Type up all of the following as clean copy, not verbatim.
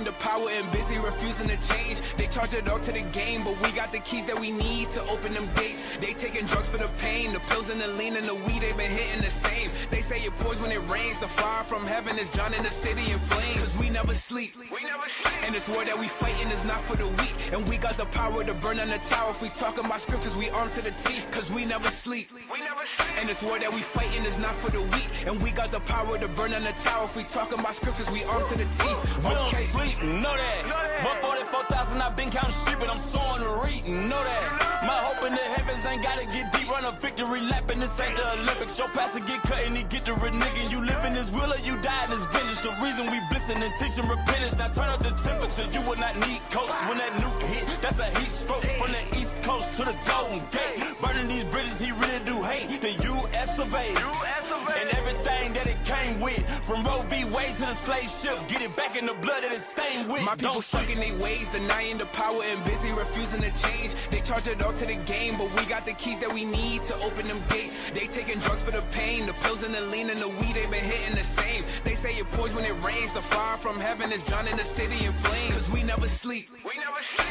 the power and busy refusing to change. They charge it all to the game, but we got the keys that we need to open them gates. They taking drugs for the pain, the pills and the lean and the weed, they been hitting the same. They say it pours when it rains, the fire from heaven is drowning the city in flames. Cause we never sleep, and this war that we fighting is not for the weak. And we got the power to burn on the tower. If we talking about scriptures, we armed to the teeth. Cause we never sleep, and this war that we fighting is not for the weak. And we got the power to burn on the tower. If we talking about scriptures, we armed to the teeth. We don't sleep, know that. 144,000, I've been counting sheep and I'm sowing the reading, know that. My hope in the heavens ain't gotta get deep, run a victory lap and this ain't the Olympics. Your pastor get cut and he get the red nigga. You live in his will or you die in his vengeance. The reason we blissing and teaching repentance. Now turn up the temperature, you will not need coats. When that nuke hit, that's a heat stroke. From the east coast to the Golden Gate. Burning these bridges, he really do hate. The U.S. of A. And everything that it came with. From Roe v. Wade to the slave ship. Get it back in the blood that it's stained with. My people stuck in their ways, denying the power and busy refusing to change. They charge it all to the game, but we got the keys that we need to open them gates. They taking drugs for the pain, the pills and the lean and the weed, they been hitting the same. They say it pours when it rains, the fire from heaven is drowning the city in flames. Cause we never sleep,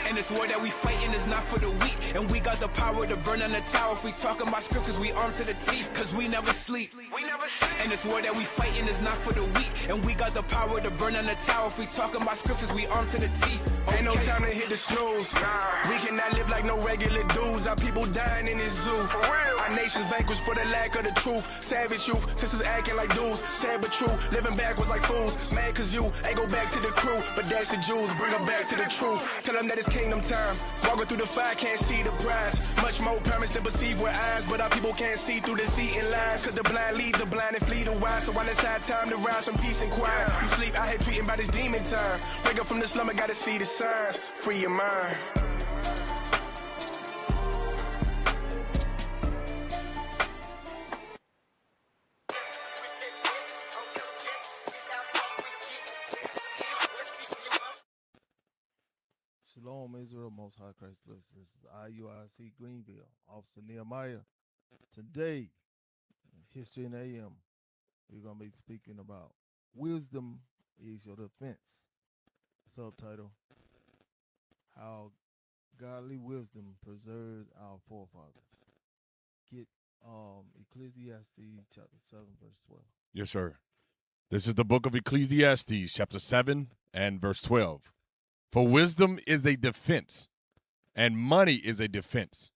and this war that we fighting is not for the weak. And we got the power to burn on the tower. If we talking about scriptures, we armed to the teeth. Cause we never sleep, and this war that we fighting is not for the weak. And we got the power to burn on the tower. If we talking about scriptures, we armed to the teeth. Ain't no time to hit the snooze. We cannot live like no regular dudes. Our people dying in this zoo. Our nation's vanquished for the lack of the truth. Savage youth, sisters acting like dudes. Sad but true, living backwards like fools. Mad cause you ain't go back to the crew. But that's the Jews, bring them back to the truth. Tell them that it's kingdom time. Walking through the fire, can't see the prize. Much more promise than perceive with eyes. But our people can't see through deceiving lies. Cause the blind lead the blind and flee the wise. So while it's high time to rise some peace and quiet. You sleep out here tweeting about this demon time. Wake up from the slumber, gotta see the signs. Free your mind. Shalom, Israel, Most High Christ bless. This is IUIC Greenville, Officer Nehemiah. Today, History in AM, we're going to be speaking about wisdom is your defense. Subtitle, How Godly Wisdom Preserved Our Forefathers. Get Ecclesiastes chapter 7, verse 12. Yes, sir. This is the book of Ecclesiastes, chapter 7 and verse 12. For wisdom is a defense, and money is a defense.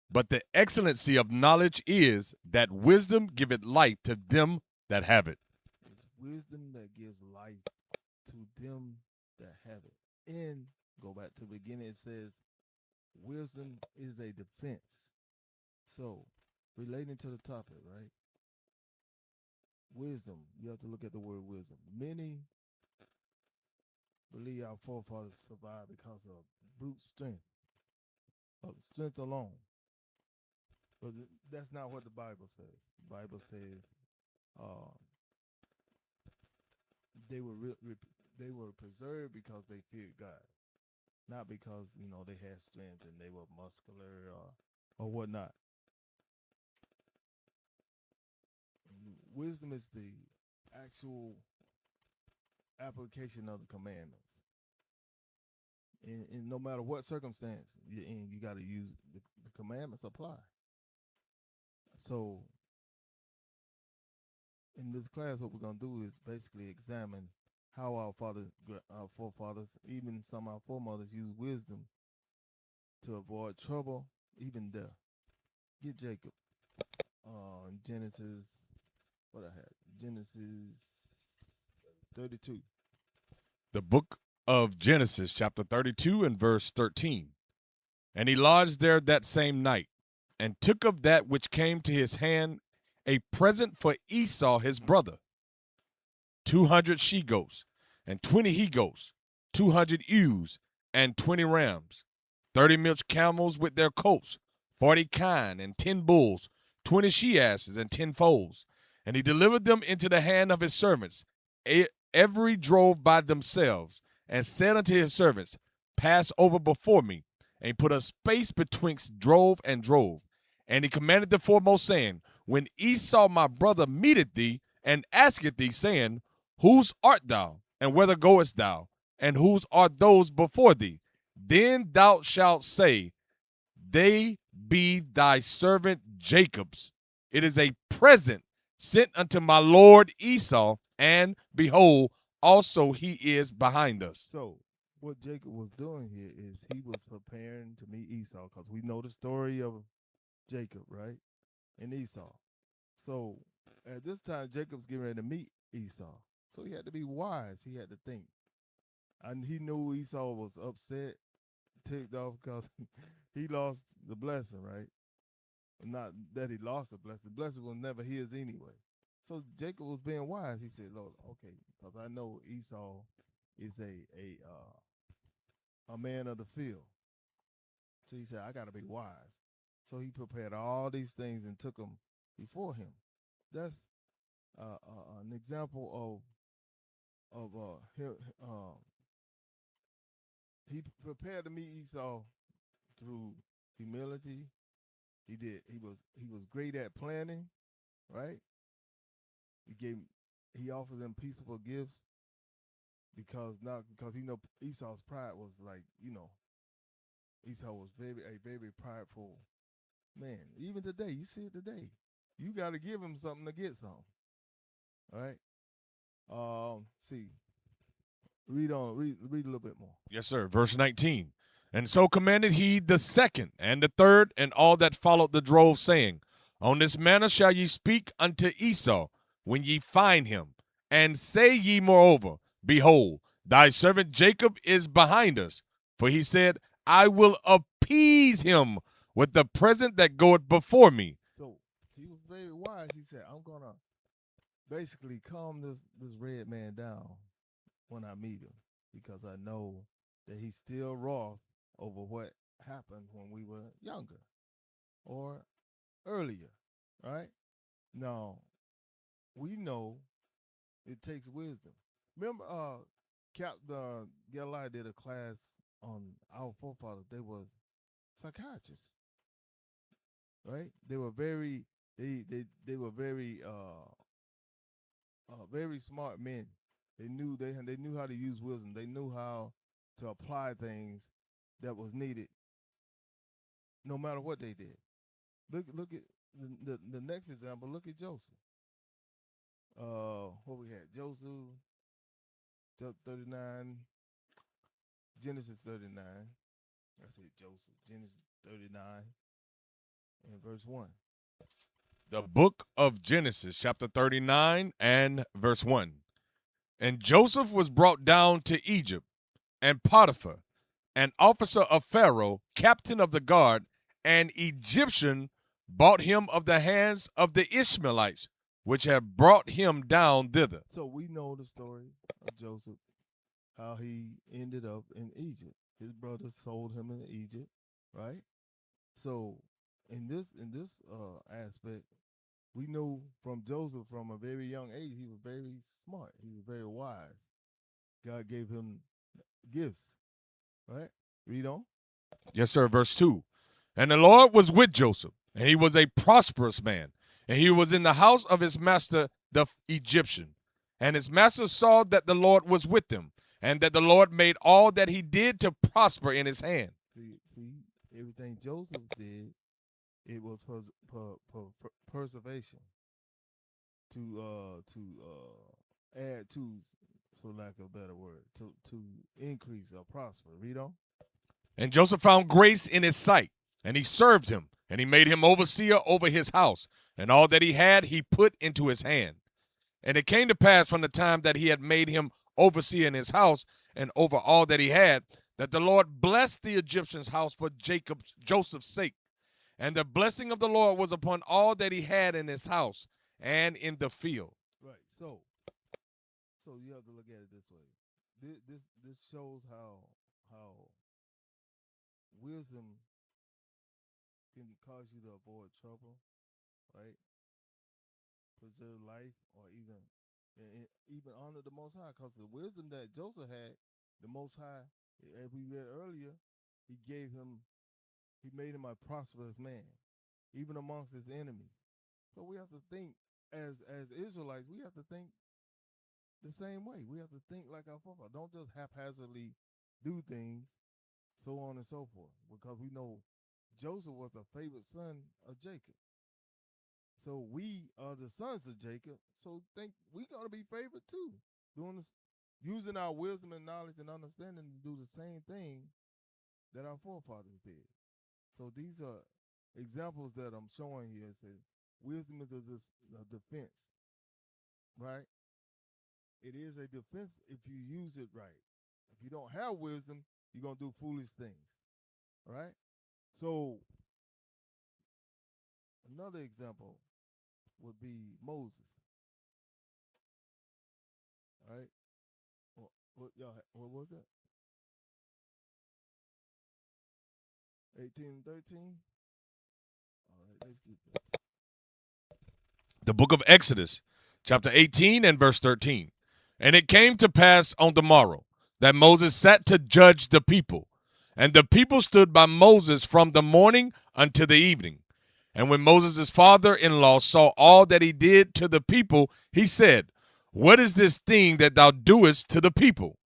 But the excellency of knowledge is that wisdom giveth life to them that have it. It's wisdom that gives life to them that have it. And go back to the beginning, it says, wisdom is a defense. So, relating to the topic, right? Wisdom, you have to look at the word wisdom. Many believe our forefathers survived because of brute strength alone. But that's not what the Bible says. The Bible says they were preserved because they feared God, not because they had strength and they were muscular or whatnot. Wisdom is the actual application of the commandments. And no matter what circumstance you're in, you got to use the commandments apply. So in this class, what we're going to do is basically examine how our forefathers, even some of our foremothers, use wisdom to avoid trouble, even death. Get Jacob. Genesis 32. The book of Genesis, chapter 32 and verse 13. And he lodged there that same night, and took of that which came to his hand a present for Esau his brother, 200 she-goats, and 20 he-goats, 200 ewes, and 20 rams, 30 milch camels with their coats, 40 kine, and 10 bulls, 20 she-asses, and 10 foals. And he delivered them into the hand of his servants, every drove by themselves, and said unto his servants, Pass over before me. And he put a space betwixt drove and drove. And he commanded the foremost, saying, When Esau my brother meeteth thee, and asketh thee, saying, Whose art thou, and whither goest thou? and whose are those before thee? Then thou shalt say, they be thy servant Jacob's. It is a present sent unto my lord Esau, and behold, also he is behind us. So what Jacob was doing here is he was preparing to meet Esau, because we know the story of Jacob, right? And Esau. So at this time, Jacob's getting ready to meet Esau. So he had to be wise. He had to think. And he knew Esau was upset, ticked off because he lost the blessing, right? Not that he lost the blessing. The blessing was never his anyway. So Jacob was being wise. He said, Lord, okay, because I know Esau is a man of the field. So he said, I got to be wise. So he prepared all these things and took them before him. That's an example of him. He prepared to meet Esau through humility. He did. He was great at planning, right? He offered them peaceable gifts because he know Esau's pride was like, Esau was a very prideful man. Even today, you see it today. You got to give him something to get something. All right. See. Read on. Read a little bit more. Yes, sir. Verse 19. And so commanded he the second and the third and all that followed the drove, saying, On this manner shall ye speak unto Esau when ye find him, and say ye moreover, Behold, thy servant Jacob is behind us. For he said, I will appease him with the present that goeth before me. So he was very wise. He said, I'm gonna basically calm this red man down when I meet him, because I know that he's still wroth over what happened when we were younger or earlier, right? Now, we know it takes wisdom. Remember, Captain Gallai did a class on our forefathers. They was psychiatrists, right? They were very very smart men. They knew how to use wisdom. They knew how to apply things that was needed, no matter what they did. Look at the next example. Look at Joseph. What we had? Joseph, 39, Genesis 39. I say Joseph, Genesis 39, and verse 1. The book of Genesis, chapter 39 and verse 1. And Joseph was brought down to Egypt, and Potiphar, an officer of Pharaoh, captain of the guard, an Egyptian, bought him of the hands of the Ishmaelites, which had brought him down thither. So we know the story of Joseph, how he ended up in Egypt. His brothers sold him in Egypt, right? So in this aspect, we know from Joseph from a very young age, he was very smart. He was very wise. God gave him gifts, right? Read on. Yes, sir. Verse 2. And the Lord was with Joseph, and he was a prosperous man, and he was in the house of his master, the Egyptian. And his master saw that the Lord was with him, and that the Lord made all that he did to prosper in his hand. See, everything Joseph did, it was preservation to add to, for lack of a better word, to increase or prosper. Read on. And Joseph found grace in his sight, and he served him, and he made him overseer over his house, and all that he had he put into his hand. And it came to pass from the time that he had made him overseer in his house and over all that he had, that the Lord blessed the Egyptian's house for Joseph's sake. And the blessing of the Lord was upon all that he had in his house and in the field. Right. So you have to look at it this way. This shows how wisdom can cause you to avoid trouble, right? Preserve life, or even honor the Most High. Because the wisdom that Joseph had, the Most High, as we read earlier, he made him a prosperous man, even amongst his enemies. So we have to think, as Israelites, we have to think the same way. We have to think like our forefathers. Don't just haphazardly do things, so on and so forth. Because we know Joseph was a favorite son of Jacob. So we are the sons of Jacob. So think we gonna be favored too. Doing this, using our wisdom and knowledge and understanding to do the same thing that our forefathers did. So these are examples that I'm showing here. It says wisdom is a defense, right? It is a defense if you use it right. If you don't have wisdom, you're gonna do foolish things. Right? So another example would be Moses. Right? What was that? 18 and 13? All right, let's get that. The book of Exodus, chapter 18 and verse 13. And it came to pass on the morrow that Moses sat to judge the people. And the people stood by Moses from the morning until the evening. And when Moses' father-in-law saw all that he did to the people, he said, What is this thing that thou doest to the people?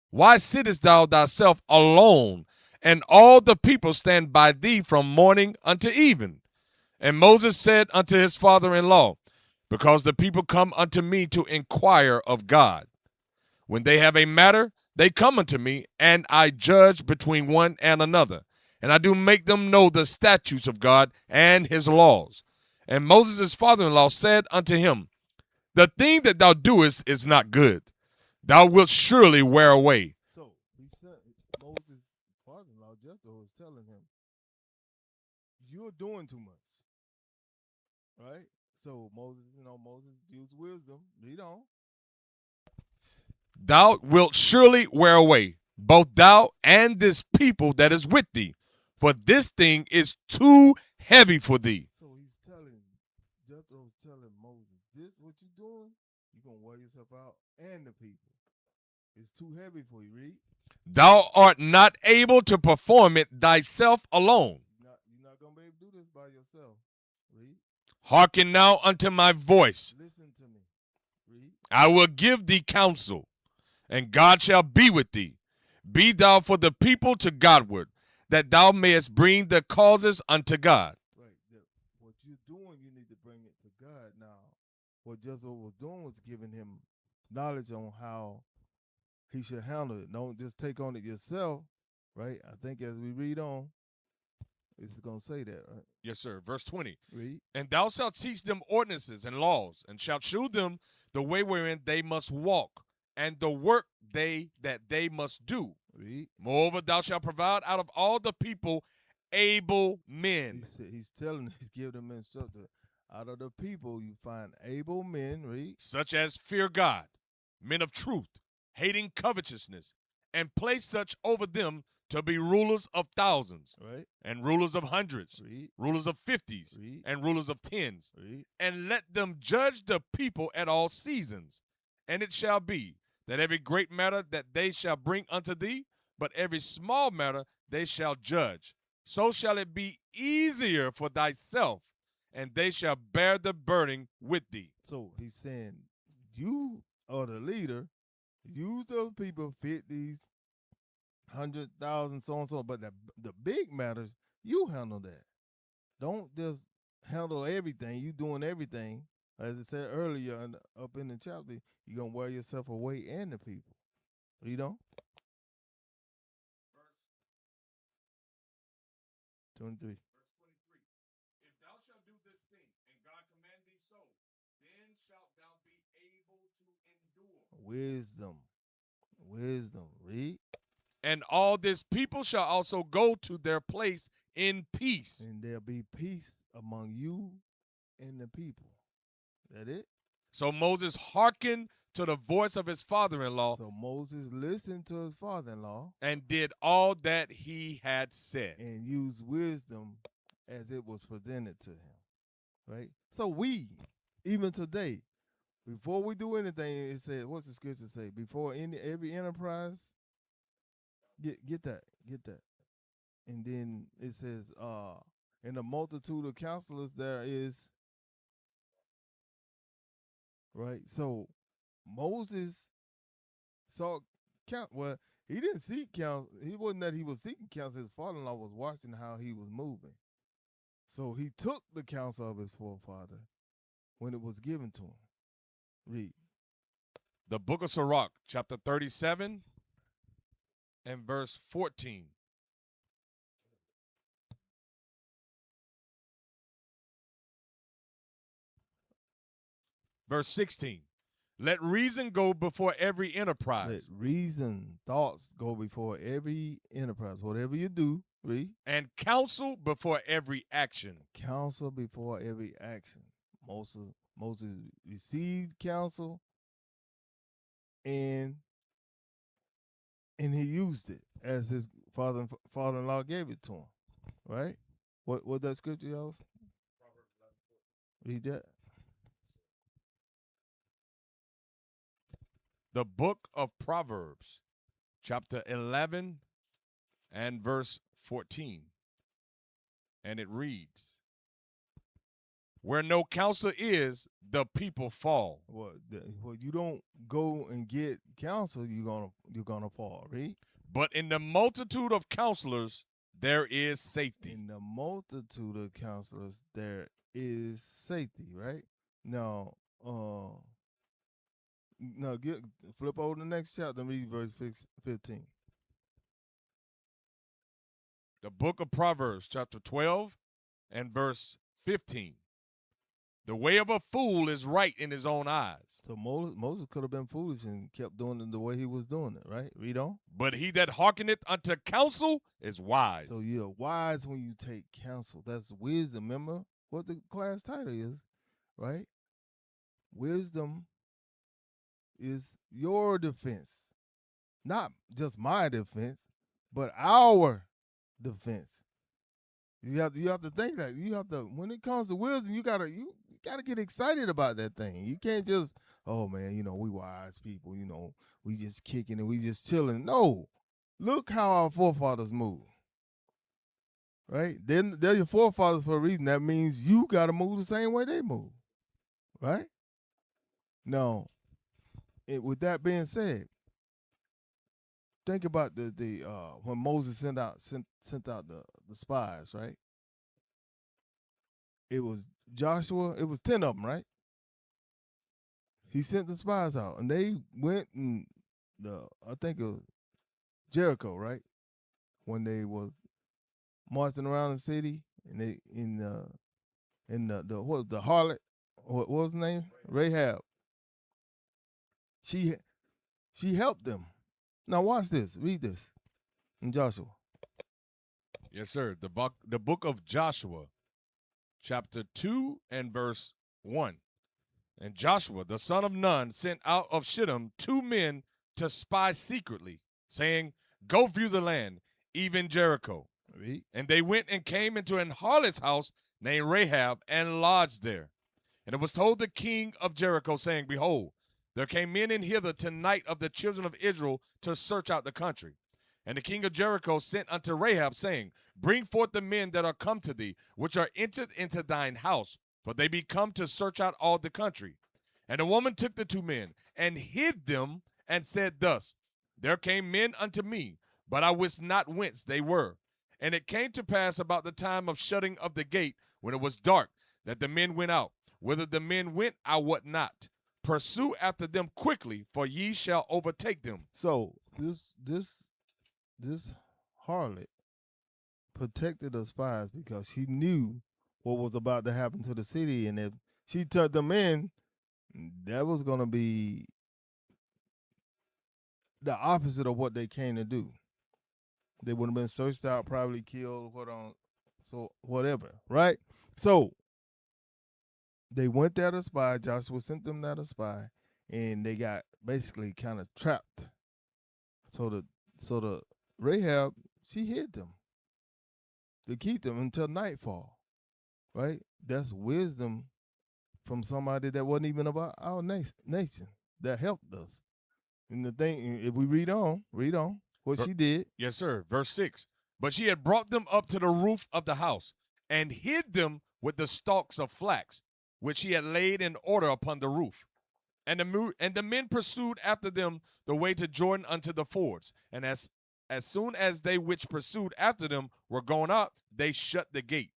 Why sittest thou thyself alone, and all the people stand by thee from morning unto even? And Moses said unto his father-in-law, Because the people come unto me to inquire of God. When they have a matter, they come unto me, and I judge between one and another. And I do make them know the statutes of God and his laws. And Moses' father-in-law said unto him, The thing that thou doest is not good. Thou wilt surely wear away. So he said, Moses' father-in-law Jethro was telling him, "You're doing too much." Right? So Moses used wisdom. Read on. Thou wilt surely wear away, both thou and this people that is with thee, for this thing is too heavy for thee. So Jethro's telling Moses, this what you doing, you're gonna wear yourself out and the people. It's too heavy for you. Read. Thou art not able to perform it thyself alone. You're not gonna be able to do this by yourself. Read. Hearken now unto my voice. Listen to me. Read. I will give thee counsel, and God shall be with thee. Be thou for the people to Godward, that thou mayest bring the causes unto God. Right. What you're doing, you need to bring it to God. Now, what Jethro was doing was giving him knowledge on how he should handle it. Don't just take on it yourself, right? I think as we read on, it's going to say that, right? Yes, sir. Verse 20. Read. And thou shalt teach them ordinances and laws, and shalt shew them the way wherein they must walk, and the work that they must do. Read. Moreover, thou shalt provide out of all the people able men. He's giving them instruction. Out of the people, you find able men, read. Such as fear God, men of truth, hating covetousness, and place such over them to be rulers of thousands, right, and rulers of hundreds, read, rulers of fifties, read, and rulers of tens, read, and let them judge the people at all seasons. And it shall be that every great matter that they shall bring unto thee, but every small matter they shall judge. So shall it be easier for thyself, and they shall bear the burden with thee. So he's saying, you are the leader. Use those people, fit these 100,000, so and so. But the big matters, you handle that. Don't just handle everything. You doing everything. As I said earlier, up in the chapter, you're going to wear yourself away and the people. You know? 23. Verse 23. If thou shalt do this thing, and God command thee so, then shalt thou be able to endure. Wisdom. Read. And all this people shall also go to their place in peace. And there'll be peace among you and the people. That it? So Moses hearkened to the voice of his father-in-law. So Moses listened to his father-in-law. And did all that he had said. And used wisdom as it was presented to him. Right? So we, even today, before we do anything, it says, what's the scripture say? Before every enterprise, get that. And then it says, in a multitude of counselors there is, right? So Moses sought counsel. Well, he didn't seek counsel. He wasn't that he was seeking counsel. His father-in-law was watching how he was moving. So he took the counsel of his forefather when it was given to him. Read. The book of Sirach, chapter 37 and verse 14. Verse 16. Let reason go before every enterprise. Let reason, thoughts go before every enterprise. Whatever you do, read. And counsel before every action. Counsel before every action. Moses received counsel and he used it as his father-in-law gave it to him. Right? What that scripture y'all? Read that. The book of Proverbs, chapter 11 and verse 14. And it reads, where no counsel is, the people fall. Well, you don't go and get counsel, you're gonna fall, right? But in the multitude of counselors, there is safety. In the multitude of counselors, there is safety, right? Now, flip over the next chapter and read verse 15. The book of Proverbs, chapter 12 and verse 15. The way of a fool is right in his own eyes. So Moses could have been foolish and kept doing it the way he was doing it, right? Read on. But he that hearkeneth unto counsel is wise. So you're wise when you take counsel. That's wisdom. Remember what the class title is, right? Wisdom is your defense. Not just my defense, but our defense. You have to think that. You have to, when it comes to wisdom, you gotta get excited about that thing. You can't just, oh man, we wise people, we just kicking and we just chilling. No. Look how our forefathers move. Right? They're your forefathers for a reason. That means you gotta move the same way they move. Right? Now, with that being said, think about the when Moses sent out the spies, right? It was Joshua. It was 10 of them, right? He sent the spies out, and they went and I think it was Jericho, right? When they was marching around the city, and they in the what was the harlot? What was his name? Rahab. She helped them. Now watch this. Read this in Joshua. Yes, sir. The book of Joshua, chapter 2 and verse 1. And Joshua, the son of Nun, sent out of Shittim 2 men to spy secretly, saying, go view the land, even Jericho. Read. And they went and came into an harlot's house named Rahab and lodged there. And it was told the king of Jericho, saying, behold, there came men in hither tonight of the children of Israel to search out the country. And the king of Jericho sent unto Rahab, saying, bring forth the men that are come to thee, which are entered into thine house, for they be come to search out all the country. And the woman took the 2 men and hid them and said thus, there came men unto me, but I wist not whence they were. And it came to pass about the time of shutting of the gate, when it was dark, that the men went out. Whither the men went, I wot not. Pursue after them quickly, for ye shall overtake them. So this harlot protected the spies because she knew what was about to happen to the city, and if she took them in, that was going to be the opposite of what they came to do. They would have been searched out, probably killed, whatever, right? So they went there to spy. Joshua sent them there to spy, and they got basically kind of trapped. So the Rahab, she hid them to keep them until nightfall, right? That's wisdom from somebody that wasn't even about our nation that helped us. And the thing, if we read on what she did. Yes, sir. Verse 6. But she had brought them up to the roof of the house and hid them with the stalks of flax, which she had laid in order upon the roof. And the men pursued after them the way to Jordan unto the fords. And as soon as they which pursued after them were gone up, they shut the gate.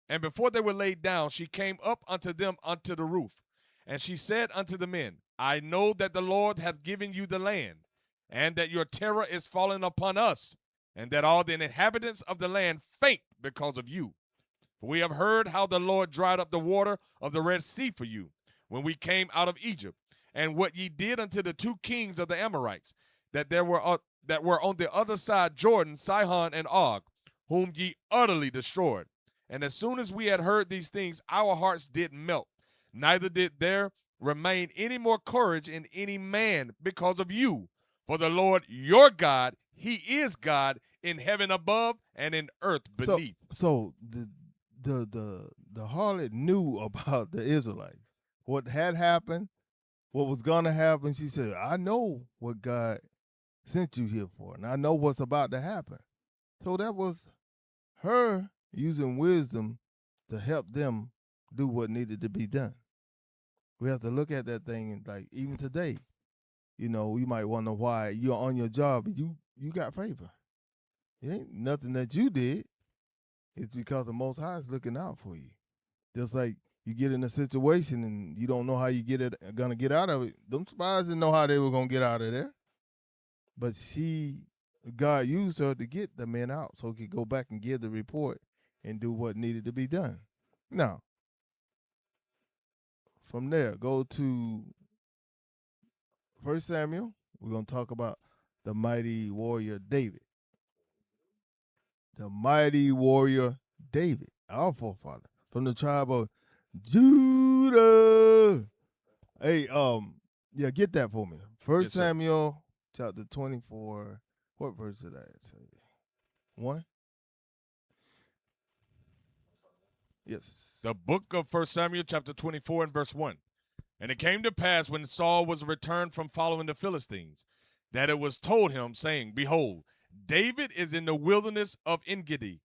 And before they were laid down, she came up unto them unto the roof. And she said unto the men, I know that the Lord hath given you the land, and that your terror is fallen upon us, and that all the inhabitants of the land faint because of you. For we have heard how the Lord dried up the water of the Red Sea for you, when we came out of Egypt, and what ye did unto the two kings of the Amorites, that were on the other side Jordan, Sihon and Og, whom ye utterly destroyed. And as soon as we had heard these things, our hearts did melt, neither did there remain any more courage in any man because of you. For the Lord your God, he is God in heaven above and in earth beneath. So the harlot knew about the Israelites, what had happened, what was going to happen. She said, I know what God sent you here for, and I know what's about to happen. So that was her using wisdom to help them do what needed to be done. We have to look at that thing, and like even today, you know, you might wonder why you're on your job and you got favor. It ain't nothing that you did. It's because the Most High is looking out for you. Just like you get in a situation and you don't know how you gonna get out of it. Them spies didn't know how they were gonna get out of there. But God used her to get the men out so he could go back and give the report and do what needed to be done. Now, from there, go to 1 Samuel. We're going to talk about the mighty warrior David. The mighty warrior David, our forefather, from the tribe of Judah. Hey, yeah, get that for me. 1 Samuel chapter 24. What verse did I say? 1? Yes. The book of 1 Samuel chapter 24 and verse 1. And it came to pass when Saul was returned from following the Philistines, that it was told him, saying, Behold, David is in the wilderness of Engedi.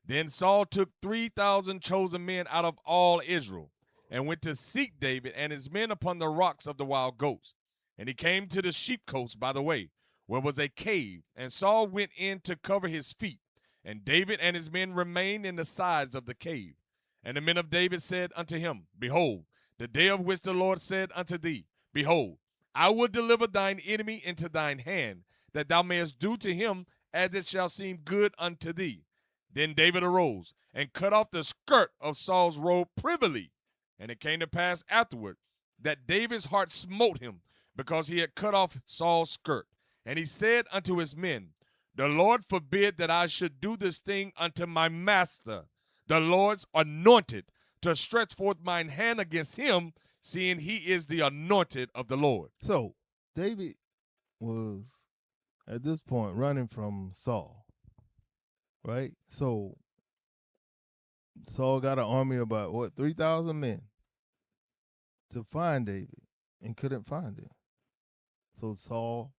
Then Saul took 3,000 chosen men out of all Israel, and went to seek David and his men upon the rocks of the wild goats. And he came to the sheep coast by the way, where was a cave, and Saul went in to cover his feet, and David and his men remained in the sides of the cave. And the men of David said unto him, Behold, the day of which the Lord said unto thee, Behold, I will deliver thine enemy into thine hand, that thou mayest do to him as it shall seem good unto thee. Then David arose and cut off the skirt of Saul's robe privily. And it came to pass afterward that David's heart smote him, because he had cut off Saul's skirt. And he said unto his men, The Lord forbid that I should do this thing unto my master, the Lord's anointed, to stretch forth mine hand against him, seeing he is the anointed of the Lord. So David was at this point running from Saul, right? So Saul got an army of about 3,000 men to find David and couldn't find him. So Saul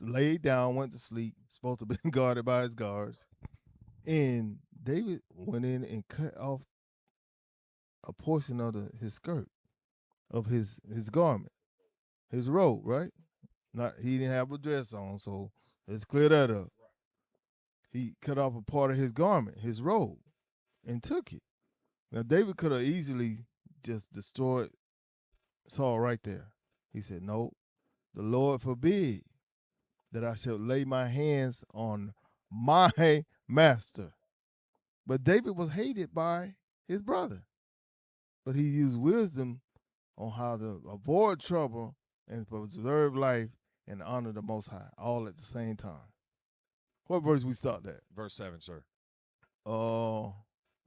laid down, went to sleep, supposed to have been guarded by his guards. And David went in and cut off a portion of his skirt, of his garment, his robe, right? He didn't have a dress on, so let's clear that up. He cut off a part of his garment, his robe, and took it. Now, David could have easily just destroyed Saul right there. He said, no, the Lord forbid that I shall lay my hands on my master. But David was hated by his brother. But he used wisdom on how to avoid trouble and preserve life and honor the Most High, all at the same time. What verse we start at? Verse 7, sir.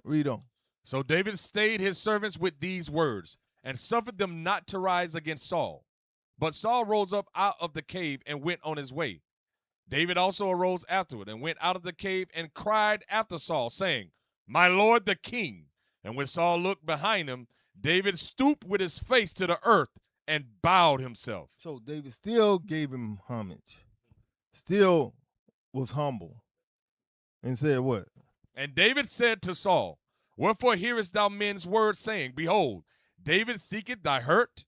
Read on. So David stayed his servants with these words, and suffered them not to rise against Saul. But Saul rose up out of the cave and went on his way. David also arose afterward and went out of the cave and cried after Saul, saying, My lord the king. And when Saul looked behind him, David stooped with his face to the earth and bowed himself. So David still gave him homage, still was humble, and said what? And David said to Saul, Wherefore hearest thou men's words, saying, Behold, David seeketh thy hurt?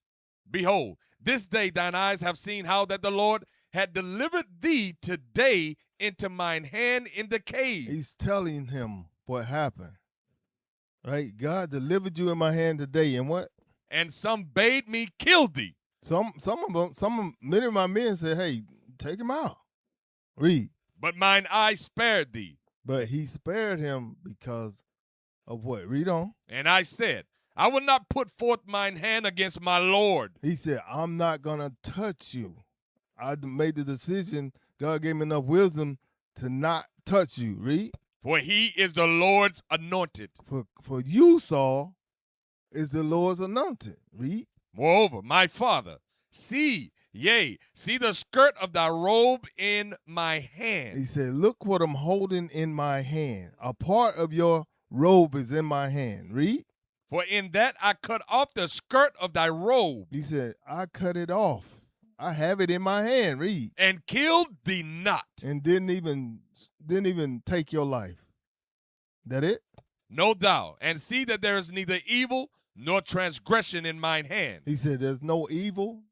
Behold, this day thine eyes have seen how that the Lord had delivered thee today into mine hand in the cave. He's telling him what happened. Right? God delivered you in my hand today, and what? And some bade me kill thee. Many of my men said, hey, take him out. Read. But mine eye spared thee. But he spared him because of what? Read on. And I said, I will not put forth mine hand against my Lord. He said, I'm not going to touch you. I made the decision. God gave me enough wisdom to not touch you. Read. For he is the Lord's anointed. For you, Saul, is the Lord's anointed. Read. Moreover, my father, see the skirt of thy robe in my hand. He said, look what I'm holding in my hand. A part of your robe is in my hand. Read. For in that I cut off the skirt of thy robe. He said, I cut it off. I have it in my hand. Read. And killed thee not. And didn't even take your life. That it? Know thou, and see that there is neither evil nor transgression in mine hand. He said, there's no evil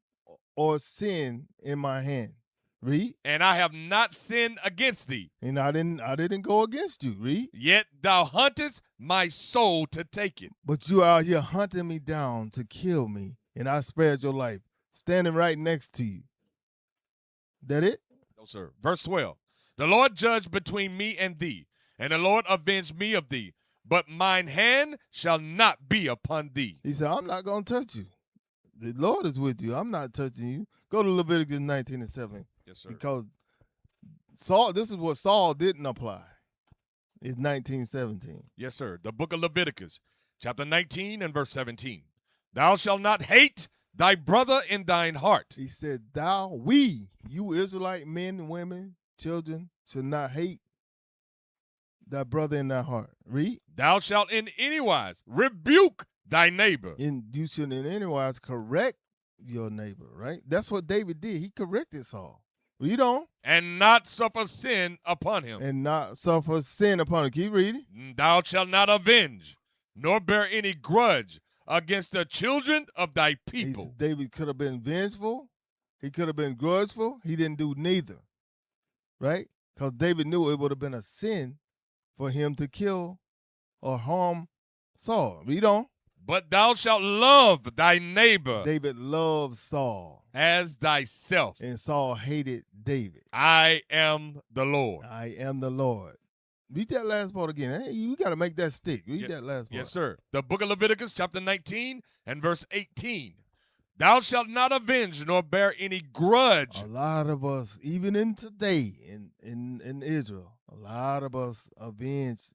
or sin in my hand. Read. And I have not sinned against thee. And I didn't go against you. Read. Yet thou huntest my soul to take it. But you are out here hunting me down to kill me, and I spared your life, standing right next to you. That it? No, sir. Verse 12. The Lord judged between me and thee, and the Lord avenged me of thee, but mine hand shall not be upon thee. He said, I'm not going to touch you. The Lord is with you. I'm not touching you. Go to Leviticus 19:7. Yes, sir. Because Saul, this is what Saul didn't apply. It's 19:17. Yes, sir. The book of Leviticus, chapter 19 and verse 17. Thou shalt not hate thy brother in thine heart. He said, you Israelite men and women, children, should not hate thy brother in thy heart. Read. Thou shalt in any wise rebuke thy neighbor. And you should in any wise correct your neighbor, right? That's what David did. He corrected Saul. Read on. And not suffer sin upon him. And not suffer sin upon him. Keep reading. Thou shalt not avenge, nor bear any grudge against the children of thy people. David could have been vengeful. He could have been grudgeful. He didn't do neither, right? Because David knew it would have been a sin for him to kill or harm Saul. Read on. But thou shalt love thy neighbor. David loved Saul. As thyself. And Saul hated David. I am the Lord. I am the Lord. Read that last part again. Hey, you got to make that stick. Read that last part. Yes, sir. The book of Leviticus, chapter 19 and verse 18. Thou shalt not avenge nor bear any grudge. A lot of us, even in today in Israel, a lot of us avenge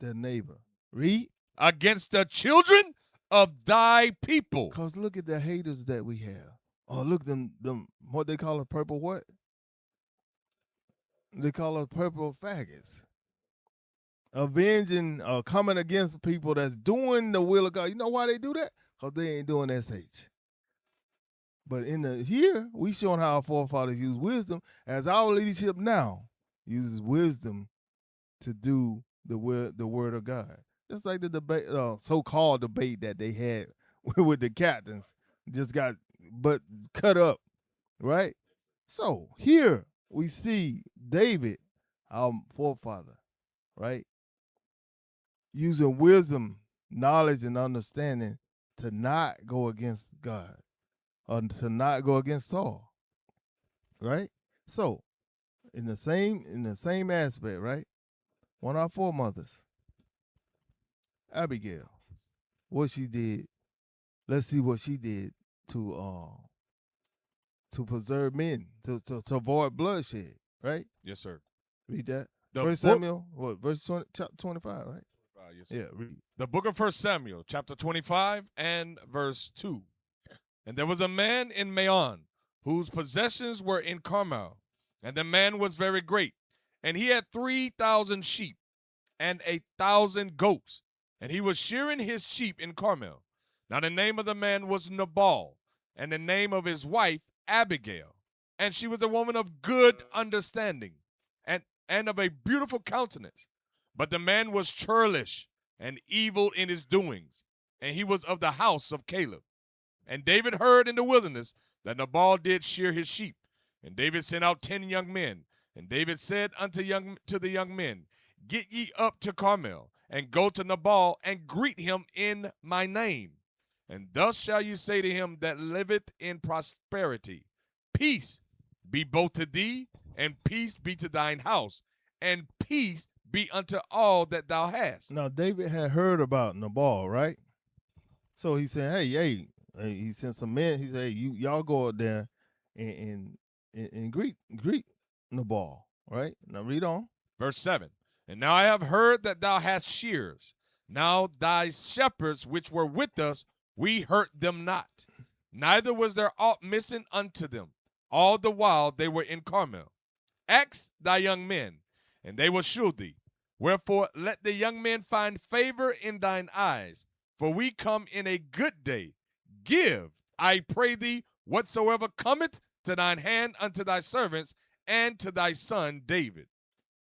their neighbor. Read. Against the children of thy people. Because look at the haters that we have. Oh, look, them what they call us, purple what? They call us purple faggots. Avenging, coming against people that's doing the will of God. You know why they do that? Because they ain't doing SH. But here, we showing how our forefathers use wisdom, as our leadership now uses wisdom to do the word of God. Just like the debate, so-called debate that they had with the captains, just got but cut up, right? So here we see David, our forefather, right, using wisdom, knowledge, and understanding to not go against God or to not go against Saul, right? So in the same aspect, right? One of our foremothers, Abigail, what she did. Let's see what she did to preserve men, to avoid bloodshed, right? Yes, sir. Read that. The First Samuel, verse 20, chapter 25, right? Yes, sir. Yeah, read. The book of 1 Samuel, chapter 25 and verse 2. And there was a man in Maon whose possessions were in Carmel, and the man was very great, and he had 3,000 sheep and 1,000 goats, and he was shearing his sheep in Carmel. Now the name of the man was Nabal, and the name of his wife Abigail, and she was a woman of good understanding, and of a beautiful countenance. But the man was churlish and evil in his doings, and he was of the house of Caleb. And David heard in the wilderness that Nabal did shear his sheep. And David sent out 10 young men. And David said unto the young men, Get ye up to Carmel, and go to Nabal, and greet him in my name. And thus shall you say to him that liveth in prosperity, Peace be both to thee, and peace be to thine house, and peace be unto all that thou hast. Now, David had heard about Nabal, right? So he said, hey, he sent some men. He said, hey, y'all go out there and greet Nabal, right? Now read on. Verse 7. And now I have heard that thou hast shears. Now thy shepherds which were with us, we hurt them not. Neither was there aught missing unto them, all the while they were in Carmel. Ask thy young men, and they will shew thee. Wherefore let the young men find favor in thine eyes, for we come in a good day. Give, I pray thee, whatsoever cometh to thine hand unto thy servants and to thy son David.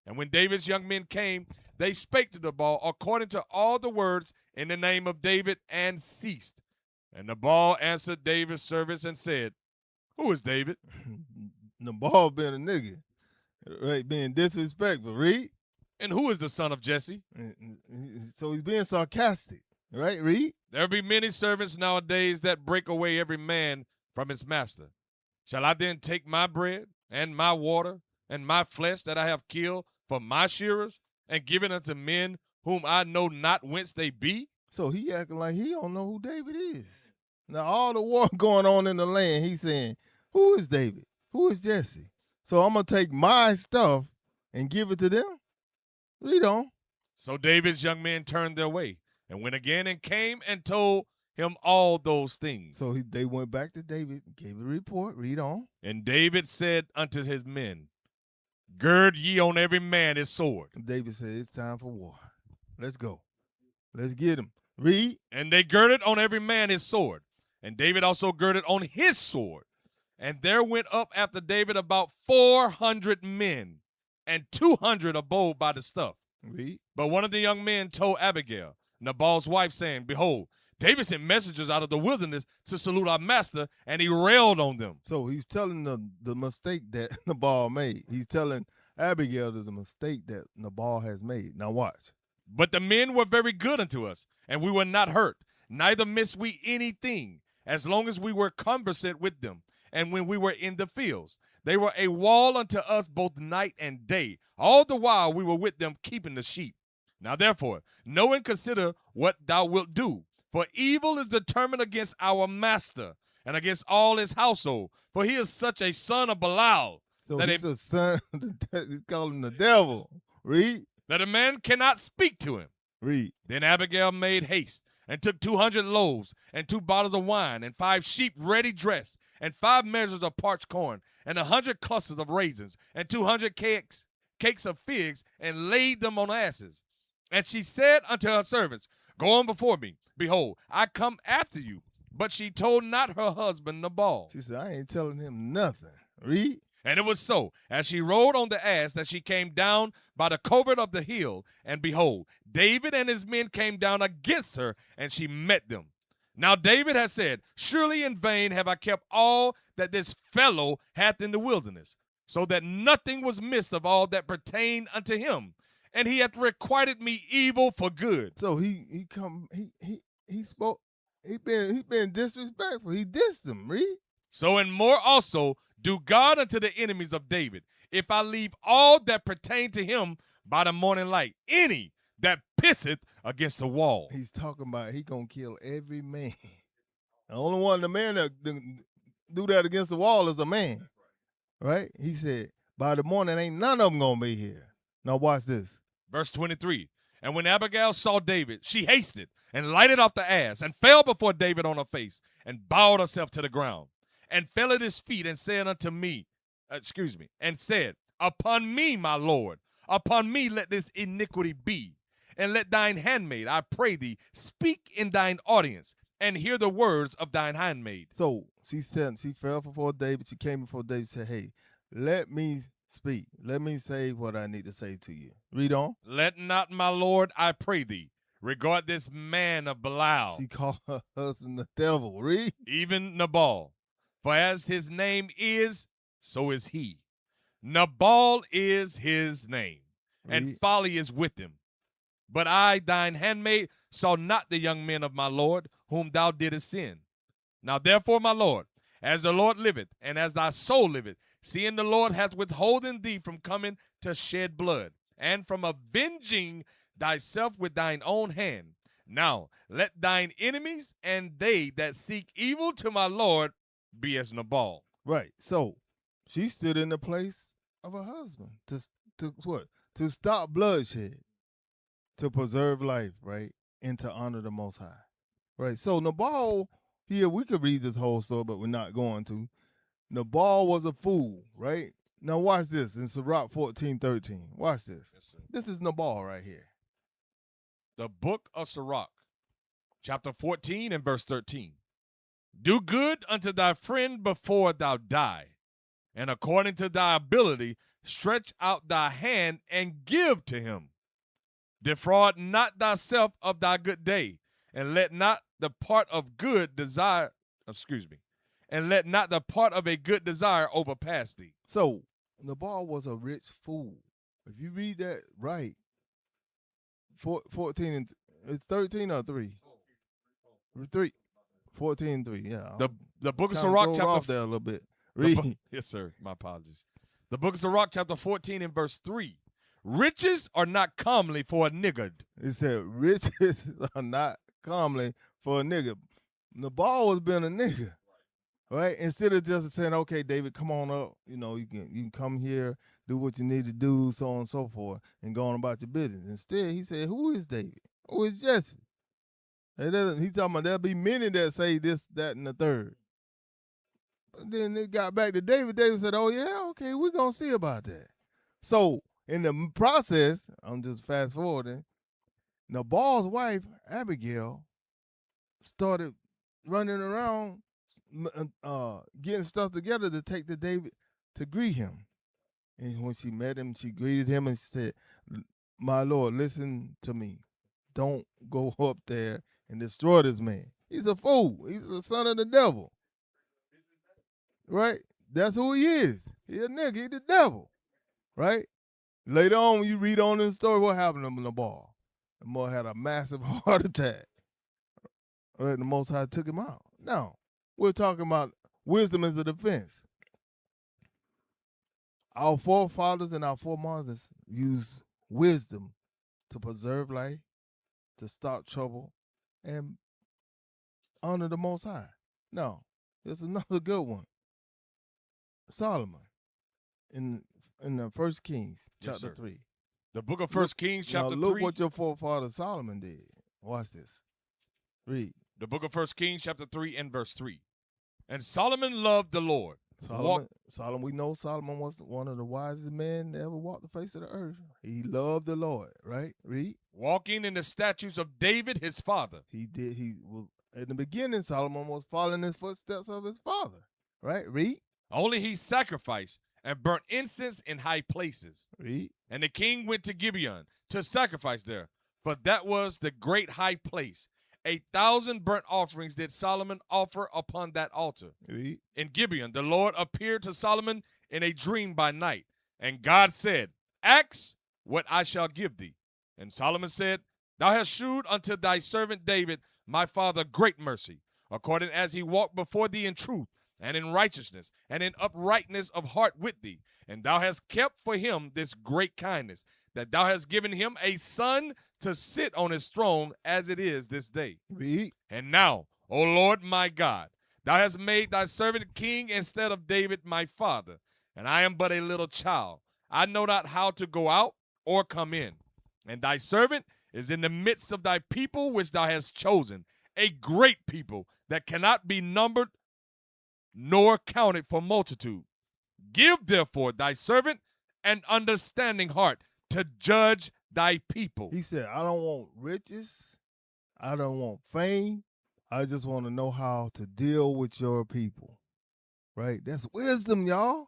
And when David's young men came, they spake to Nabal according to all the words in the name of David, and ceased. And Nabal answered David's servants and said, Who is David? Nabal being a nigga, right? Being disrespectful. Read. And who is the son of Jesse? So he's being sarcastic, right? Read. There be many servants nowadays that break away every man from his master. Shall I then take my bread and my water and my flesh that I have killed for my shearers, and give it unto men whom I know not whence they be? So he acting like he don't know who David is. Now all the war going on in the land, he's saying, who is David? Who is Jesse? So I'm going to take my stuff and give it to them? Read on. So David's young men turned their way, and went again and came and told him all those things. So they went back to David, gave a report. Read on. And David said unto his men, Gird ye on every man his sword. David said, it's time for war. Let's go. Let's get him. Read. And they girded on every man his sword. And David also girded on his sword. And there went up after David about 400 men, and 200 abode by the stuff. Read. But one of the young men told Abigail, Nabal's wife, saying, Behold, David sent messengers out of the wilderness to salute our master, and he railed on them. So he's telling the mistake that Nabal made. He's telling Abigail the mistake that Nabal has made. Now watch. But the men were very good unto us, and we were not hurt, neither missed we anything, as long as we were conversant with them, and when we were in the fields. They were a wall unto us both night and day, all the while we were with them keeping the sheep. Now therefore, know and consider what thou wilt do. For evil is determined against our master and against all his household. For he is such a son of Belial. So he's a son, he's calling him the devil. Read. That a man cannot speak to him. Read. Then Abigail made haste and took 200 loaves and 2 bottles of wine and 5 sheep ready dressed and 5 measures of parched corn and 100 clusters of raisins and 200 cakes of figs, and laid them on asses. And she said unto her servants, Go on before me. Behold, I come after you. But she told not her husband Nabal. She said, I ain't telling him nothing. Read. And it was so, as she rode on the ass, that she came down by the covert of the hill. And behold, David and his men came down against her, and she met them. Now David has said, Surely in vain have I kept all that this fellow hath in the wilderness, so that nothing was missed of all that pertained unto him. And he hath requited me evil for good. So he spoke. He been disrespectful. He dissed him. Read. So and more also do God unto the enemies of David, if I leave all that pertain to him by the morning light, any that pisseth against the wall. He's talking about he gonna kill every man. The only one, the man that do that against the wall is a man, right? He said, by the morning ain't none of them gonna be here. Now watch this. Verse 23, and when Abigail saw David, she hasted and lighted off the ass and fell before David on her face and bowed herself to the ground and fell at his feet and said unto me, and said, Upon me, my Lord, upon me let this iniquity be. And let thine handmaid, I pray thee, speak in thine audience and hear the words of thine handmaid. So she said, she fell before David. She came before David and said, hey, let me speak. Let me say what I need to say to you. Read on. Let not my Lord, I pray thee, regard this man of Belial, She called her husband the devil. Read. even Nabal. For as his name is, so is he. Nabal is his name, and Read. folly is with him. But I, thine handmaid, saw not the young men of my Lord, whom thou didst send. Now therefore, my Lord, as the Lord liveth, and as thy soul liveth, seeing the Lord hath withholden thee from coming to shed blood, and from avenging thyself with thine own hand. Now let thine enemies and they that seek evil to my Lord be as Nabal. Right. So she stood in the place of her husband to what? To stop bloodshed, to preserve life, right? And to honor the Most High. Right. So Nabal, here we could read this whole story, but we're not going to. Nabal was a fool, right? Now watch this in Sirach 14:13. Watch this. Yes, sir. This is Nabal right here. The book of Sirach, chapter 14 and verse 13. Do good unto thy friend before thou die, and according to thy ability, stretch out thy hand and give to him. Defraud not thyself of thy good day, and let not the part of good desire, and let not the part of a good desire overpass thee. So Nabal was a rich fool. If you read that right, 14 and it's 13 or 3? 3. 14 and 3, yeah. The book of Kinda Sirach, throw it off there a little bit. Read. Yes, sir. My apologies. The book of Sirach, chapter 14 and verse 3. Riches are not comely for a niggard. It said riches are not comely for a nigga. Nabal was being a nigga, right? Instead of just saying, okay, David, come on up. You know, you can come here, do what you need to do, so on and so forth, and go on about your business. Instead, he said, who is David? Who is Jesse? He's talking about there'll be many that say this, that, and the third. But then it got back to David. David said, oh, yeah, okay, we're going to see about that. So in the process, I'm just fast forwarding, Nabal's wife, Abigail, started running around getting stuff together to take to David to greet him. And when she met him, she greeted him and she said, my Lord, listen to me. Don't go up there and destroy this man. He's a fool. He's the son of the devil. Right? That's who he is. He's a nigga. He's the devil. Right? Later on, when you read on in the story, what happened to Nabal? Nabal had a massive heart attack. Right? The Most High took him out. Now, we're talking about wisdom as a defense. Our forefathers and our foremothers used wisdom to preserve life, to stop trouble, and honor the Most High. Now, there's another good one. Solomon in the First Kings, Yes, chapter sir. 3. The book of First Kings, chapter now look 3. what your forefather Solomon did. Watch this. Read. The book of First Kings, chapter 3 and verse 3. And Solomon loved the Lord. Solomon, we know Solomon was one of the wisest men that ever walked the face of the earth. He loved the Lord, right? Read. Walking in the statutes of David, his father. He did. He was in the beginning. Solomon was following his footsteps of his father, right? Read. Only he sacrificed and burnt incense in high places. Read. And the king went to Gibeon to sacrifice there, for that was the great high place. 1,000 burnt offerings did Solomon offer upon that altar. Read. In Gibeon, the Lord appeared to Solomon in a dream by night. And God said, ask what I shall give thee. And Solomon said, thou hast shewed unto thy servant David, my father, great mercy, according as he walked before thee in truth, and in righteousness, and in uprightness of heart with thee. And thou hast kept for him this great kindness, that thou hast given him a son to sit on his throne as it is this day. Read. And now, O Lord my God, thou hast made thy servant king instead of David my father, and I am but a little child. I know not how to go out or come in. And thy servant is in the midst of thy people which thou hast chosen, a great people that cannot be numbered nor counted for multitude. Give therefore thy servant an understanding heart to judge thy people. He said, I don't want riches. I don't want fame. I just want to know how to deal with your people. Right? That's wisdom, y'all.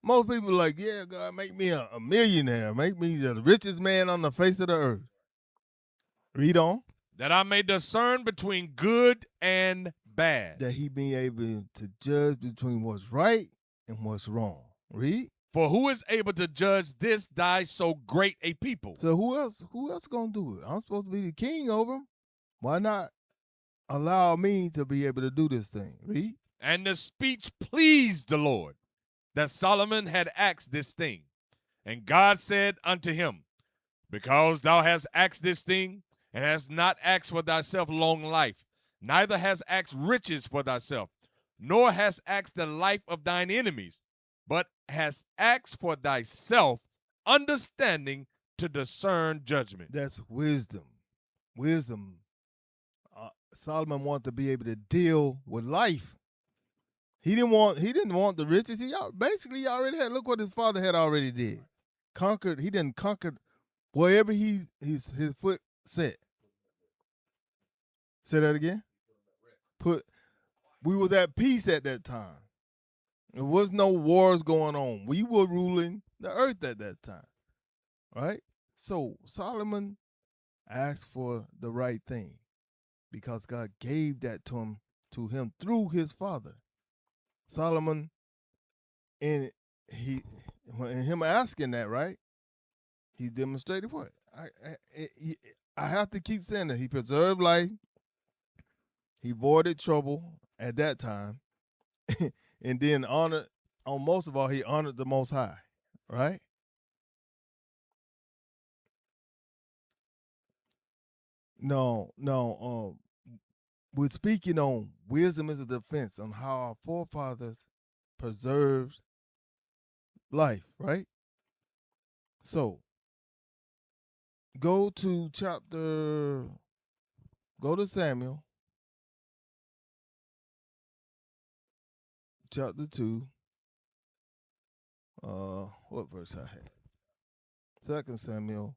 Most people are like, yeah, God, make me a millionaire. Make me the richest man on the face of the earth. Read on. That I may discern between good and bad. That he be able to judge between what's right and what's wrong. Read. For who is able to judge this thy so great a people? So who else gonna do it? I'm supposed to be the king over them. Why not allow me to be able to do this thing? Read. And the speech pleased the Lord, that Solomon had asked this thing. And God said unto him, because thou hast asked this thing, and hast not asked for thyself long life, neither hast asked riches for thyself, nor hast asked the life of thine enemies, but hast asked for thyself understanding to discern judgment. That's wisdom. Wisdom. Solomon wanted to be able to deal with life. He didn't want the riches. He already had. Look what his father had already did. Conquered. He didn't conquer wherever his foot set. Say that again. We was at peace at that time. There was no wars going on. We were ruling the earth at that time. Right? So Solomon asked for the right thing because God gave that to him through his father. Solomon, in him asking that, right? He demonstrated what? I have to keep saying that he preserved life. He avoided trouble at that time, and then most of all, he honored the Most High, right? No. We're speaking on wisdom as a defense on how our forefathers preserved life, right? So, go to Samuel, chapter 2. What verse I had? 2 Samuel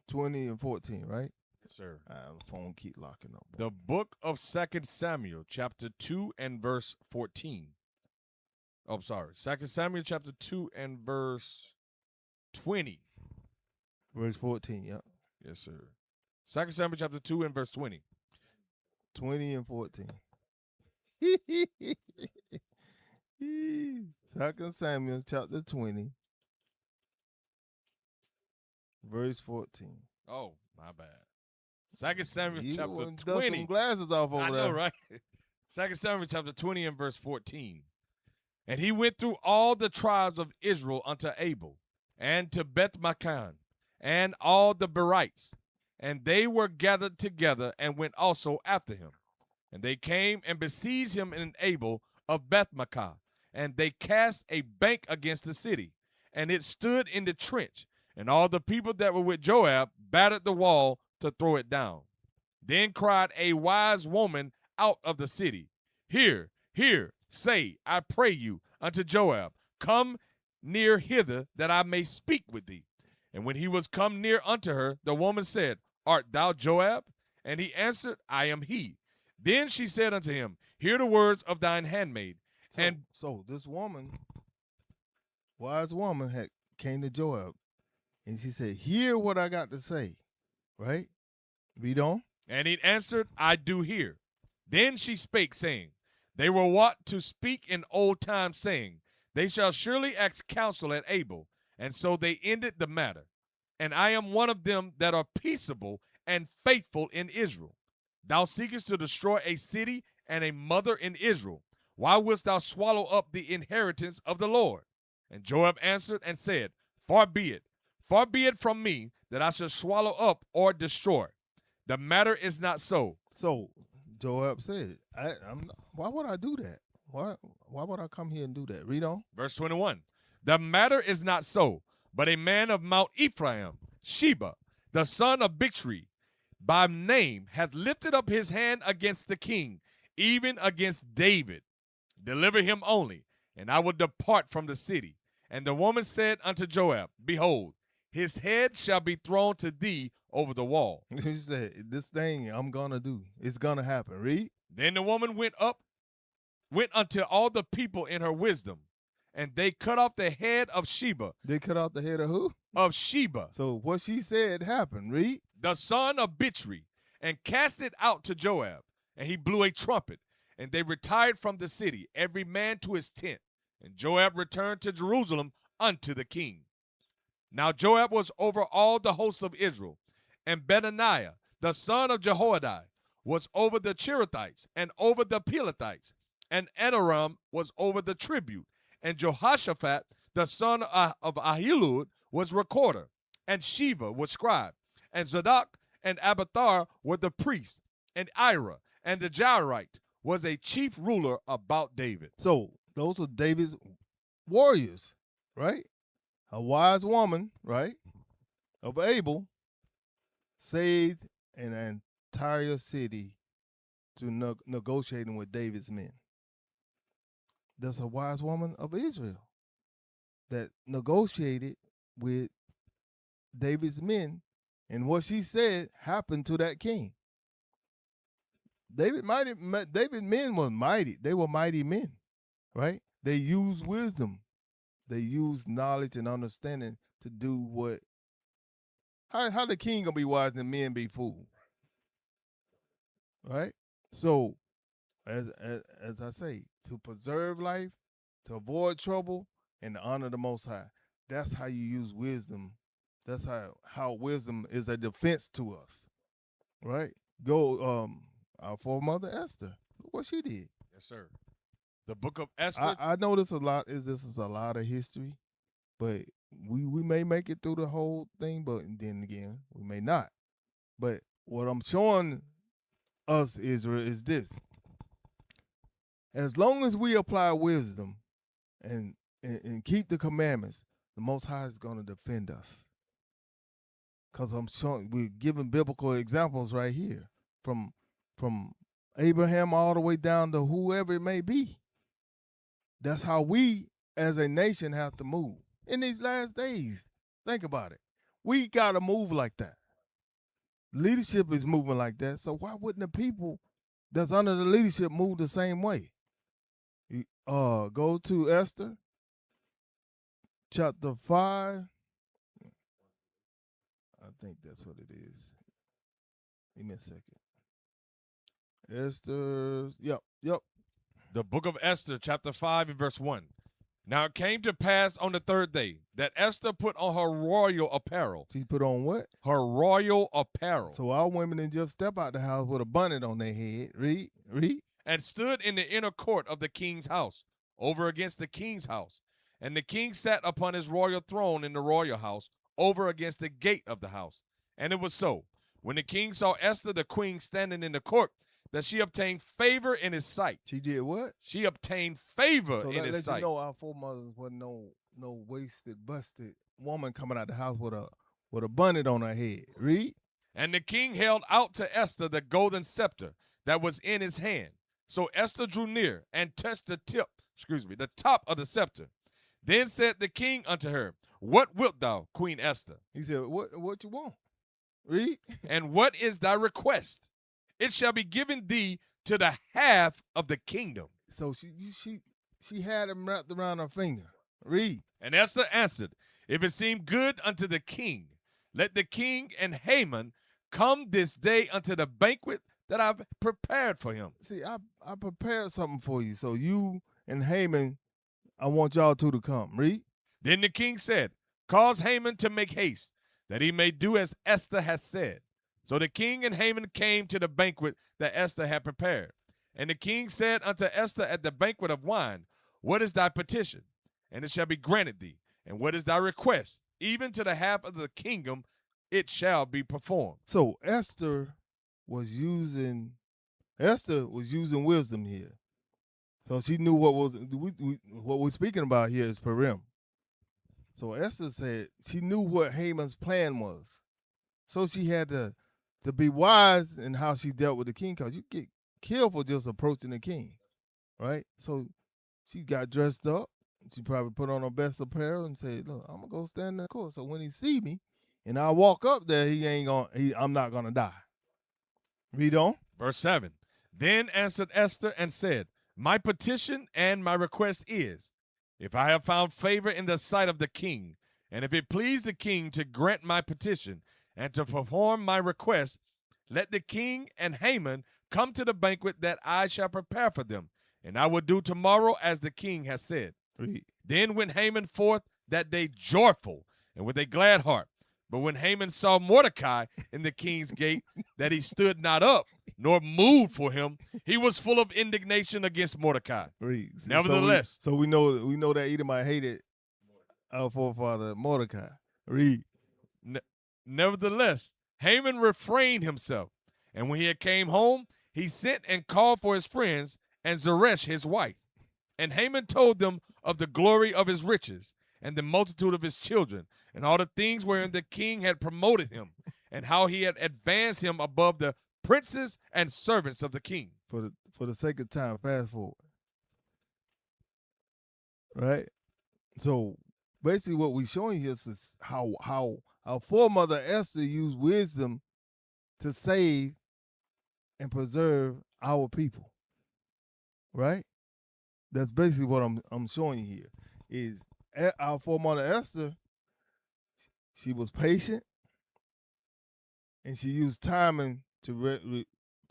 20 and 14, right? Yes, sir. The phone keep locking up. The book of 2 Samuel, chapter 2 and verse 14. Oh, I'm sorry. 2 Samuel, chapter 2 and verse 20. Verse 14, yep. Yes, sir. 2 Samuel, chapter 2 and verse 20. 20 and 14. 2 Samuel, chapter 20, verse 14. Oh, my bad. 2 Samuel, You chapter dust 20. some glasses off over I there. know, right? 2 Samuel, chapter 20 and verse 14. And he went through all the tribes of Israel unto Abel, and to Beth-Macan, and all the Berites. And they were gathered together, and went also after him. And they came and besieged him in Abel of Beth-Macan. And they cast a bank against the city, and it stood in the trench. And all the people that were with Joab battered the wall to throw it down. Then cried a wise woman out of the city, Hear, say, I pray you, unto Joab, Come near hither, that I may speak with thee. And when he was come near unto her, the woman said, Art thou Joab? And he answered, I am he. Then she said unto him, Hear the words of thine handmaid. So this woman, wise woman, came to Joab, and she said, Hear what I got to say, right? Read on. And he answered, I do hear. Then she spake, saying, They were wont to speak in old times, saying, They shall surely ask counsel at Abel. And so they ended the matter. And I am one of them that are peaceable and faithful in Israel. Thou seekest to destroy a city and a mother in Israel. Why wouldst thou swallow up the inheritance of the Lord? And Joab answered and said, Far be it from me that I should swallow up or destroy. The matter is not so. So Joab said, why would I do that? Why would I come here and do that? Read on. Verse 21. The matter is not so, but a man of Mount Ephraim, Sheba, the son of Bichri, by name, hath lifted up his hand against the king, even against David. Deliver him only, and I will depart from the city. And the woman said unto Joab, Behold, his head shall be thrown to thee over the wall. He said, this thing I'm going to do, it's going to happen. Read. Then the woman went unto all the people in her wisdom, and they cut off the head of Sheba. They cut off the head of who? of Sheba, So what she said happened. Read. the son of Bichri, and cast it out to Joab. And he blew a trumpet, and they retired from the city, every man to his tent. And Joab returned to Jerusalem unto the king. Now Joab was over all the host of Israel, and Benaniah, the son of Jehoiada, was over the Cherethites, and over the Pelethites, and Adoram was over the tribute, and Jehoshaphat, the son of Ahilud, was recorder, and Sheva was scribe, and Zadok and Abiathar were the priests, and Ira and the Jairite was a chief ruler about David. So those are David's warriors, right? A wise woman, right, of Abel, saved an entire city through negotiating with David's men. There's a wise woman of Israel that negotiated with David's men, and what she said happened to that king. David's men were mighty. They were mighty men, right? They used wisdom. They used knowledge and understanding to do what. How the king gonna be wise and men be fools, right? So, as I say, to preserve life, to avoid trouble, and to honor the Most High. That's how you use wisdom. That's how wisdom is a defense to us, right? Go, our foremother Esther. Look what she did. Yes, sir. The book of Esther. I know this is a lot of history, but we may make it through the whole thing, but then again, we may not. But what I'm showing us, Israel, is this. As long as we apply wisdom and keep the commandments, the Most High is going to defend us. Because I'm showing, we're giving biblical examples right here, from Abraham all the way down to whoever it may be. That's how we, as a nation, have to move in these last days. Think about it. We got to move like that. Leadership is moving like that, so why wouldn't the people that's under the leadership move the same way? Go to Esther, chapter 5. I think that's what it is. Give me a second. Esther, yep. The book of Esther, chapter 5 and verse 1. Now it came to pass on the third day that Esther put on her royal apparel. She put on what? Her royal apparel. So our women didn't just step out the house with a bonnet on their head. Read. And stood in the inner court of the king's house, over against the king's house. And the king sat upon his royal throne in the royal house, over against the gate of the house. And it was so, when the king saw Esther the queen standing in the court, that she obtained favor in his sight. She did what? She obtained favor in his let sight. You know our foremothers wasn't no wasted, busted woman coming out the house with a bonnet on her head. Read. And the king held out to Esther the golden scepter that was in his hand. So Esther drew near and touched the top of the scepter. Then said the king unto her, What wilt thou, Queen Esther? He said, What you want? Read. And what is thy request? It shall be given thee to the half of the kingdom. So she had him wrapped around her finger. Read. And Esther answered, If it seem good unto the king, let the king and Haman come this day unto the banquet that I've prepared for him. See, I prepared something for you. So you and Haman, I want y'all two to come. Read. Then the king said, Cause Haman to make haste, that he may do as Esther has said. So the king and Haman came to the banquet that Esther had prepared. And the king said unto Esther at the banquet of wine, What is thy petition? And it shall be granted thee. And what is thy request? Even to the half of the kingdom it shall be performed. So Esther was using wisdom here. So she knew what we're speaking about here is Purim. So Esther said she knew what Haman's plan was. So she had to be wise in how she dealt with the king, because you get killed for just approaching the king, right? So she got dressed up. She probably put on her best apparel and said, Look, I'm going to go stand in the court. So when he see me and I walk up there, I'm not going to die. Read on. Verse 7. Then answered Esther and said, My petition and my request is, if I have found favor in the sight of the king, And if it please the king to grant my petition and to perform my request, let the king and Haman come to the banquet that I shall prepare for them, and I will do tomorrow as the king has said. Read. Then went Haman forth that day joyful and with a glad heart. But when Haman saw Mordecai in the king's gate, that he stood not up, nor moved for him, he was full of indignation against Mordecai. Read. Nevertheless, so we know that Edomite hated our forefather Mordecai. Read. Nevertheless, Haman refrained himself, and when he came home, he sent and called for his friends and Zeresh his wife. And Haman told them of the glory of his riches, and the multitude of his children, and all the things wherein the king had promoted him, and how he had advanced him above the princes and servants of the king. For the sake of time, fast forward. Right? So basically what we're showing here is how our foremother Esther used wisdom to save and preserve our people. Right? That's basically what I'm showing you here. Is our foremother Esther, she was patient, and she used timing to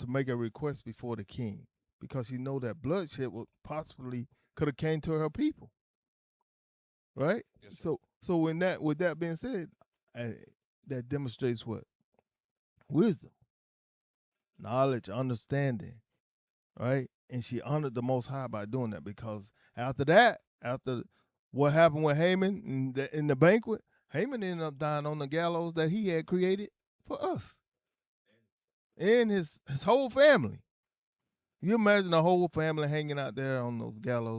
make a request before the king, because she know that bloodshed would possibly could have came to her people. Right? Yes, sir. So with that being said, that demonstrates what? Wisdom, knowledge, understanding, right? And she honored the Most High by doing that, because after what happened with Haman in the banquet, Haman ended up dying on the gallows that he had created for us and his whole family. You imagine a whole family hanging out there on those gallows.